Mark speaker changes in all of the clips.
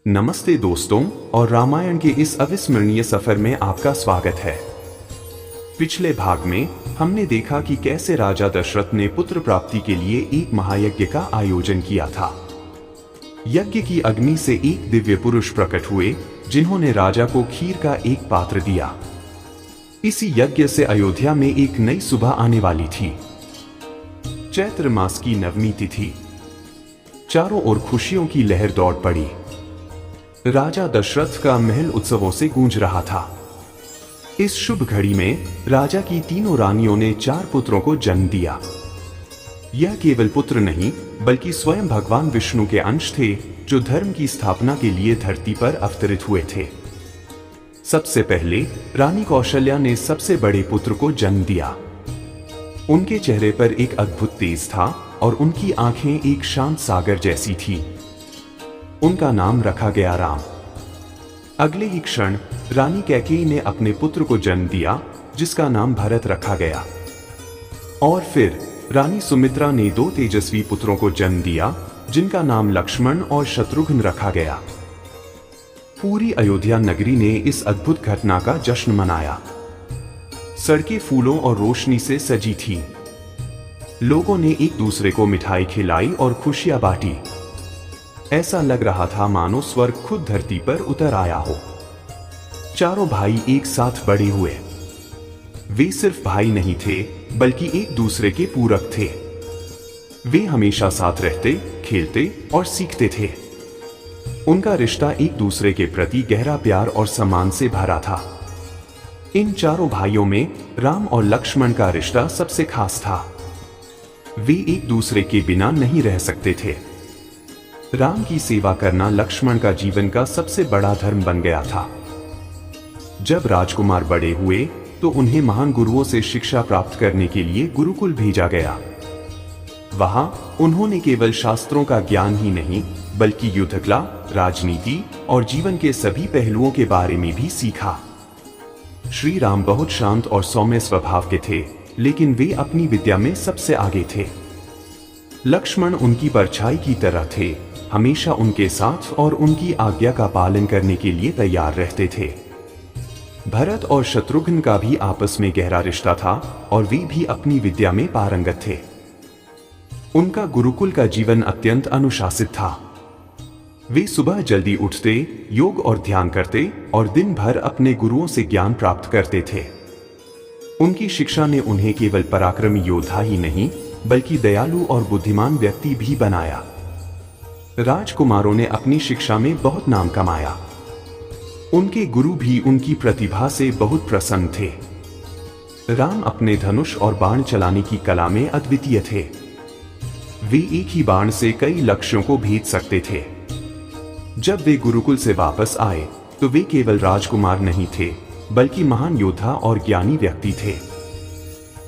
Speaker 1: नमस्ते दोस्तों, और रामायण के इस अविस्मरणीय सफर में आपका स्वागत है। पिछले भाग में हमने देखा कि कैसे राजा दशरथ ने पुत्र प्राप्ति के लिए एक महायज्ञ का आयोजन किया था। यज्ञ की अग्नि से एक दिव्य पुरुष प्रकट हुए जिन्होंने राजा को खीर का एक पात्र दिया। इसी यज्ञ से अयोध्या में एक नई सुबह आने वाली थी। चैत्र मास की नवमी तिथि, चारों ओर खुशियों की लहर दौड़ पड़ी। राजा दशरथ का महल उत्सवों से गूंज रहा था। इस शुभ घड़ी में राजा की तीनों रानियों ने 4 पुत्रों को जन्म दिया। यह केवल पुत्र नहीं बल्कि स्वयं भगवान विष्णु के अंश थे, जो धर्म की स्थापना के लिए धरती पर अवतरित हुए थे। सबसे पहले रानी कौशल्या ने सबसे बड़े पुत्र को जन्म दिया। उनके चेहरे पर एक अद्भुत तेज था और उनकी आंखें एक शांत सागर जैसी थी। उनका नाम रखा गया राम। अगले ही क्षण रानी कैकेयी ने अपने पुत्र को जन्म दिया, जिसका नाम भरत रखा गया। और फिर रानी सुमित्रा ने 2 तेजस्वी पुत्रों को जन्म दिया, जिनका नाम लक्ष्मण और शत्रुघ्न रखा गया। पूरी अयोध्या नगरी ने इस अद्भुत घटना का जश्न मनाया। सड़कें फूलों और रोशनी से सजी थीं। लोगों ने एक दूसरे को मिठाई खिलाई और खुशियां बांटी। ऐसा लग रहा था मानो स्वर्ग खुद धरती पर उतर आया हो। चारों भाई एक साथ बड़े हुए। वे सिर्फ भाई नहीं थे, बल्कि एक दूसरे के पूरक थे। वे हमेशा साथ रहते, खेलते और सीखते थे। उनका रिश्ता एक दूसरे के प्रति गहरा प्यार और सम्मान से भरा था। इन चारों भाइयों में राम और लक्ष्मण का रिश्ता सबसे खास था। वे एक दूसरे के बिना नहीं रह सकते थे। राम की सेवा करना लक्ष्मण का जीवन का सबसे बड़ा धर्म बन गया था। जब राजकुमार बड़े हुए तो उन्हें महान गुरुओं से शिक्षा प्राप्त करने के लिए गुरुकुल भेजा गया। वहां उन्होंने केवल शास्त्रों का ज्ञान ही नहीं, बल्कि युद्ध कला, राजनीति और जीवन के सभी पहलुओं के बारे में भी सीखा। श्री राम बहुत शांत और सौम्य स्वभाव के थे, लेकिन वे अपनी विद्या में सबसे आगे थे। लक्ष्मण उनकी परछाई की तरह थे, हमेशा उनके साथ और उनकी आज्ञा का पालन करने के लिए तैयार रहते थे। भरत और शत्रुघ्न का भी आपस में गहरा रिश्ता था और वे भी अपनी विद्या में पारंगत थे। उनका गुरुकुल का जीवन अत्यंत अनुशासित था। वे सुबह जल्दी उठते, योग और ध्यान करते और दिन भर अपने गुरुओं से ज्ञान प्राप्त करते थे। उनकी शिक्षा ने उन्हें केवल पराक्रमी योद्धा ही नहीं, बल्कि दयालु और बुद्धिमान व्यक्ति भी बनाया। राजकुमारों ने अपनी शिक्षा में बहुत नाम कमाया। उनके गुरु भी उनकी प्रतिभा से बहुत प्रसन्न थे। राम अपने धनुष और बाण चलाने की कला में अद्वितीय थे। वे एक ही बाण से कई लक्ष्यों को भेद सकते थे। जब वे गुरुकुल से वापस आए तो वे केवल राजकुमार नहीं थे, बल्कि महान योद्धा और ज्ञानी व्यक्ति थे।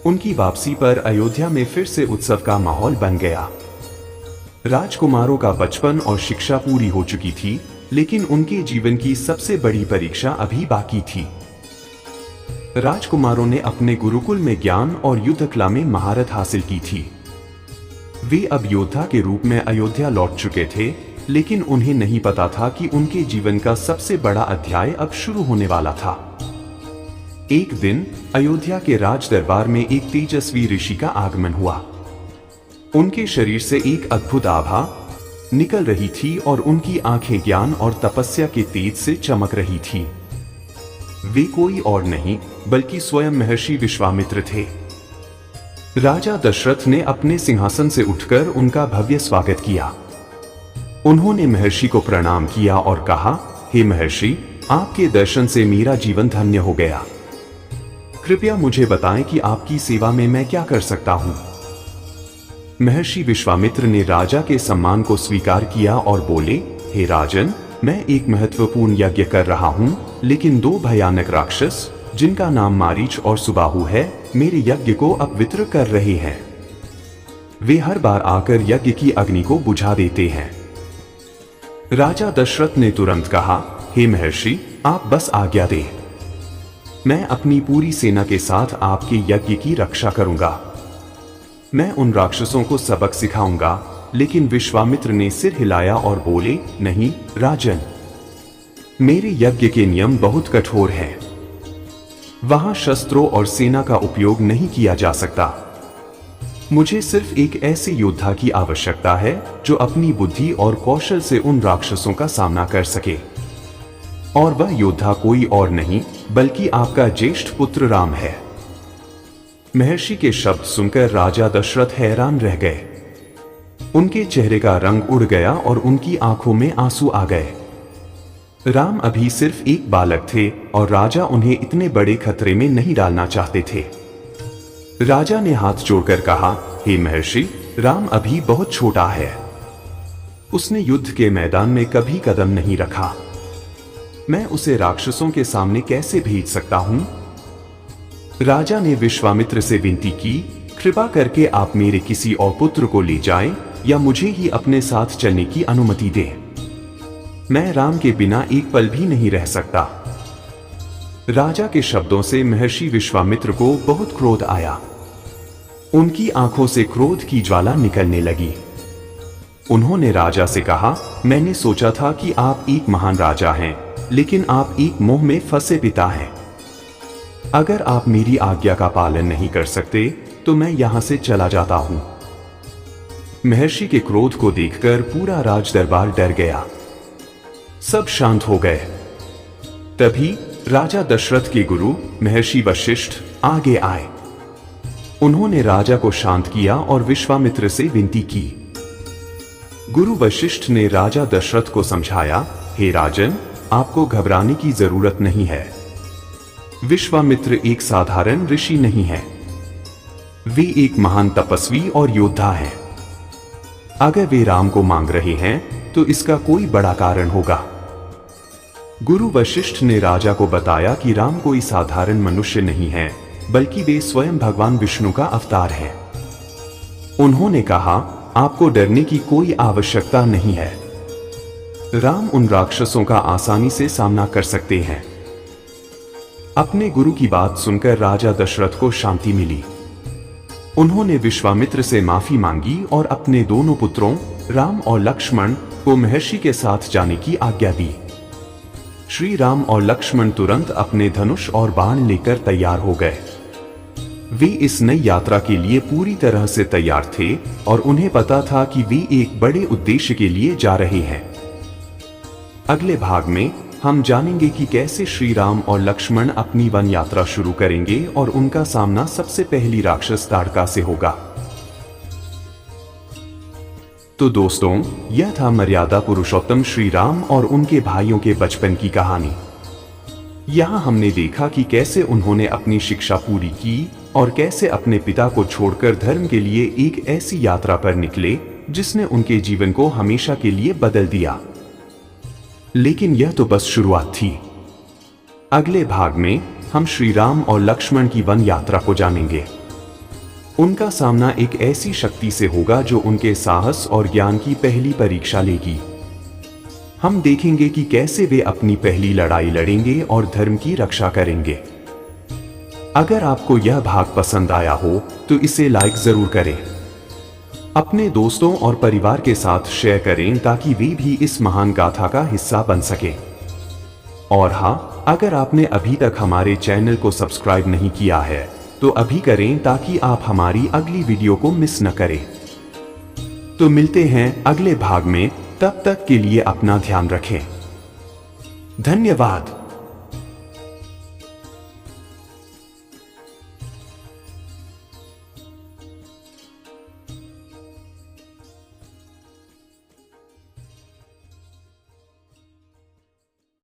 Speaker 1: उनकी वापसी पर अयोध्या में फिर से उत्सव का माहौल बन गया। राजकुमारों का बचपन और शिक्षा पूरी हो चुकी थी, लेकिन उनके जीवन की सबसे बड़ी परीक्षा अभी बाकी थी। राजकुमारों ने अपने गुरुकुल में ज्ञान और युद्ध कला में महारत हासिल की थी। वे अब योद्धा के रूप में अयोध्या लौट चुके थे, लेकिन उन्हें नहीं पता था कि उनके जीवन का सबसे बड़ा अध्याय अब शुरू होने वाला था। एक दिन अयोध्या के राज दरबार में एक तेजस्वी ऋषि का आगमन हुआ। उनके शरीर से एक अद्भुत आभा निकल रही थी और उनकी आंखें ज्ञान और तपस्या के तेज से चमक रही थी। वे कोई और नहीं बल्कि स्वयं महर्षि विश्वामित्र थे। राजा दशरथ ने अपने सिंहासन से उठकर उनका भव्य स्वागत किया। उन्होंने महर्षि को प्रणाम किया और कहा, हे महर्षि, आपके दर्शन से मेरा जीवन धन्य हो गया। कृपया मुझे बताएं कि आपकी सेवा में मैं क्या कर सकता हूं। महर्षि विश्वामित्र ने राजा के सम्मान को स्वीकार किया और बोले, हे राजन, मैं एक महत्वपूर्ण यज्ञ कर रहा हूं, लेकिन 2 भयानक राक्षस जिनका नाम मारीच और सुबाहु है, मेरे यज्ञ को अपवित्र कर रहे हैं। वे हर बार आकर यज्ञ की अग्नि को बुझा देते हैं। राजा दशरथ ने तुरंत कहा, हे महर्षि, आप बस आज्ञा दें। मैं अपनी पूरी सेना के साथ आपके यज्ञ की रक्षा करूंगा। मैं उन राक्षसों को सबक सिखाऊंगा, लेकिन विश्वामित्र ने सिर हिलाया और बोले, नहीं राजन, मेरे यज्ञ के नियम बहुत कठोर हैं। वहां शस्त्रों और सेना का उपयोग नहीं किया जा सकता। मुझे सिर्फ एक ऐसे योद्धा की आवश्यकता है जो अपनी बुद्धि और कौशल से उन राक्षसों का सामना कर सके। और वह योद्धा कोई और नहीं बल्कि आपका ज्येष्ठ पुत्र राम है। महर्षि के शब्द सुनकर राजा दशरथ हैरान रह गए। उनके चेहरे का रंग उड़ गया और उनकी आंखों में आंसू आ गए। राम अभी सिर्फ एक बालक थे और राजा उन्हें इतने बड़े खतरे में नहीं डालना चाहते थे। राजा ने हाथ जोड़कर कहा, हे महर्षि, राम अभी बहुत छोटा है। उसने युद्ध के मैदान में कभी कदम नहीं रखा। मैं उसे राक्षसों के सामने कैसे भेज सकता हूं? राजा ने विश्वामित्र से विनती की, कृपा करके आप मेरे किसी और पुत्र को ले जाएं या मुझे ही अपने साथ चलने की अनुमति दें। मैं राम के बिना एक पल भी नहीं रह सकता। राजा के शब्दों से महर्षि विश्वामित्र को बहुत क्रोध आया। उनकी आंखों से क्रोध की ज्वाला निकलने लगी। उन्होंने राजा से कहा, मैंने सोचा था कि आप एक महान राजा हैं, लेकिन आप एक मोह में फंसे पिता हैं। अगर आप मेरी आज्ञा का पालन नहीं कर सकते तो मैं यहां से चला जाता हूं। महर्षि के क्रोध को देखकर पूरा राजदरबार डर गया। सब शांत हो गए। तभी राजा दशरथ के गुरु महर्षि वशिष्ठ आगे आए। उन्होंने राजा को शांत किया और विश्वामित्र से विनती की। गुरु वशिष्ठ ने राजा दशरथ को समझाया, हे राजन, आपको घबराने की जरूरत नहीं है। विश्वामित्र एक साधारण ऋषि नहीं है। वे एक महान तपस्वी और योद्धा हैं। अगर वे राम को मांग रहे हैं तो इसका कोई बड़ा कारण होगा। गुरु वशिष्ठ ने राजा को बताया कि राम कोई साधारण मनुष्य नहीं है, बल्कि वे स्वयं भगवान विष्णु का अवतार हैं। उन्होंने कहा, आपको डरने की कोई आवश्यकता नहीं है। राम उन राक्षसों का आसानी से सामना कर सकते हैं। अपने गुरु की बात सुनकर राजा दशरथ को शांति मिली। उन्होंने विश्वामित्र से माफी मांगी और अपने दोनों पुत्रों राम और लक्ष्मण को महर्षि के साथ जाने की आज्ञा दी। श्री राम और लक्ष्मण तुरंत अपने धनुष और बाण लेकर तैयार हो गए। वे इस नई यात्रा के लिए पूरी तरह से तैयार थे और उन्हें पता था कि वे एक बड़े उद्देश्य के लिए जा रहे हैं। अगले भाग में हम जानेंगे कि कैसे श्री राम और लक्ष्मण अपनी वन यात्रा शुरू करेंगे और उनका सामना सबसे पहली राक्षस ताड़का से होगा। तो दोस्तों, यह था मर्यादा पुरुषोत्तम श्री राम और उनके भाइयों के बचपन की कहानी। यहाँ हमने देखा कि कैसे उन्होंने अपनी शिक्षा पूरी की और कैसे अपने पिता को छोड़कर धर्म के लिए एक ऐसी यात्रा पर निकले जिसने उनके जीवन को हमेशा के लिए बदल दिया। लेकिन यह तो बस शुरुआत थी। अगले भाग में हम श्री राम और लक्ष्मण की वन यात्रा को जानेंगे। उनका सामना एक ऐसी शक्ति से होगा जो उनके साहस और ज्ञान की पहली परीक्षा लेगी। हम देखेंगे कि कैसे वे अपनी पहली लड़ाई लड़ेंगे और धर्म की रक्षा करेंगे। अगर आपको यह भाग पसंद आया हो तो इसे लाइक जरूर करें। अपने दोस्तों और परिवार के साथ शेयर करें ताकि वे भी इस महान गाथा का हिस्सा बन सके। और हाँ, अगर आपने अभी तक हमारे चैनल को सब्सक्राइब नहीं किया है तो अभी करें ताकि आप हमारी अगली वीडियो को मिस न करें। तो मिलते हैं अगले भाग में, तब तक के लिए अपना ध्यान रखें। धन्यवाद।